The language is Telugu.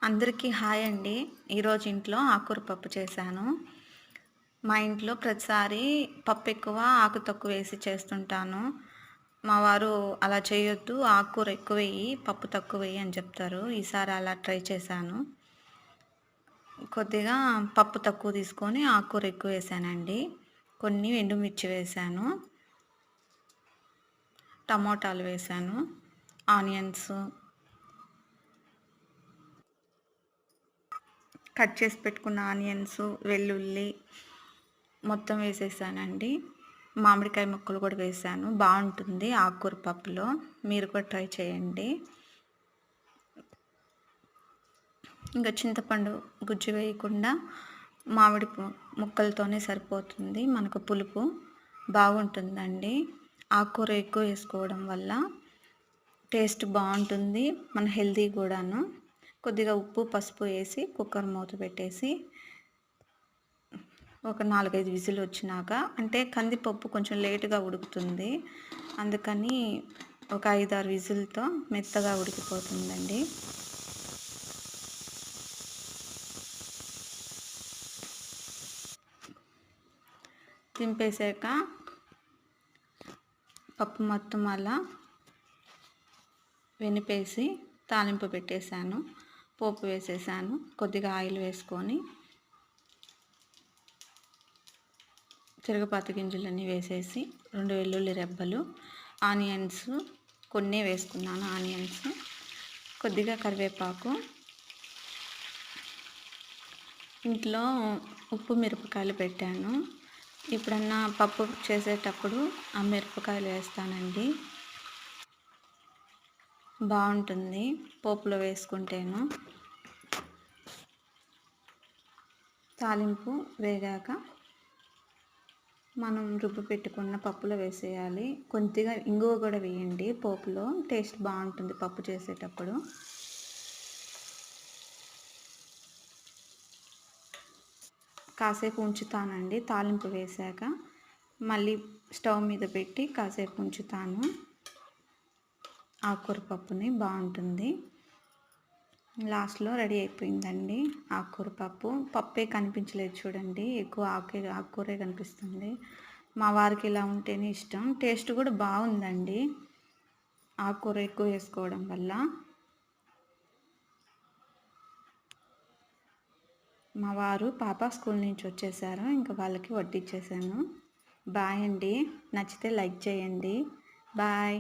అందరికీ హాయ్ అండి. ఈరోజు ఇంట్లో ఆకుకూర పప్పు చేశాను. మా ఇంట్లో ప్రతిసారి పప్పు ఎక్కువ, ఆకు తక్కువేసి చేస్తుంటాను. మా వారు అలా చేయొద్దు, ఆకుకూర ఎక్కువెయ్యి, పప్పు తక్కువెయ్యి అని చెప్తారు. ఈసారి అలా ట్రై చేశాను. కొద్దిగా పప్పు తక్కువ తీసుకొని ఆకుకూర ఎక్కువేశానండి. కొన్ని ఎండుమిర్చి వేశాను. టమోటాలు వేశాను. ఆనియన్స్ కట్ చేసి పెట్టుకున్న ఆనియన్స్, వెల్లుల్లి మొత్తం వేసేసానండి. మామిడికాయ ముక్కలు కూడా వేసాను. బాగుంటుంది ఆకుకూర పప్పులో. మీరు కూడా ట్రై చేయండి. ఇంకా చింతపండు గుజ్జు వేయకుండా మామిడి ముక్కలతోనే సరిపోతుంది. మనకు పులుపు బాగుంటుందండి. ఆకుకూర ఎక్కువ వేసుకోవడం వల్ల టేస్ట్ బాగుంటుంది. మన హెల్తీ కూడాను. కొద్దిగా ఉప్పు, పసుపు వేసి కుక్కర్ మూత పెట్టేసి ఒక 4, 5 విజిల్ వచ్చినాక, అంటే కందిపప్పు కొంచెం లేటుగా ఉడుకుతుంది. అందుకని ఒక 5, 6 విజిల్తో మెత్తగా ఉడికిపోతుందండి. దింపేసాక పప్పు మొత్తం అలా వెనిపేసి తాలింపు పెట్టేశాను. పోపు వేసేసాను. కొద్దిగా ఆయిల్ వేసుకొని తిరగపాత గింజలన్నీ వేసేసి 2 వెల్లుల్లి రెబ్బలు, ఆనియన్స్ కొన్ని వేసుకున్నాను. ఆనియన్స్ కొద్దిగా కరివేపాకు, ఇంట్లో ఉప్పు మిరపకాయలు పెట్టాను. ఎప్పుడన్నా పప్పు చేసేటప్పుడు ఆ మిరపకాయలు వేస్తానండి. బాగుంటుంది పోపులో వేసుకుంటేను. తాలింపు వేగాక మనం రుబ్బు పెట్టుకున్న పప్పులో వేసేయాలి. కొద్దిగా ఇంగువ కూడా వేయండి పోపులో, టేస్ట్ బాగుంటుంది పప్పు చేసేటప్పుడు. కాసేపు ఉంచుతానండి. తాలింపు వేసాక మళ్ళీ స్టవ్ మీద పెట్టి కాసేపు ఉంచుతాను. ఆకుకూర పప్పుని బాగుంటుంది. లాస్ట్లో రెడీ అయిపోయిందండి ఆకుకూర పప్పు. పప్పే కనిపించలేదు చూడండి, ఎక్కువ ఆకుకూరే కనిపిస్తుంది. మా వారికి ఇలా ఉంటేనే ఇష్టం. టేస్ట్ కూడా బాగుందండి ఆకుకూర ఎక్కువ వేసుకోవడం వల్ల. మా వారు పాప స్కూల్ నుంచి వచ్చేసారు, ఇంకా వాళ్ళకి వడ్డిచ్చేసాను. బాయ్ అండి. నచ్చితే లైక్ చేయండి. బాయ్.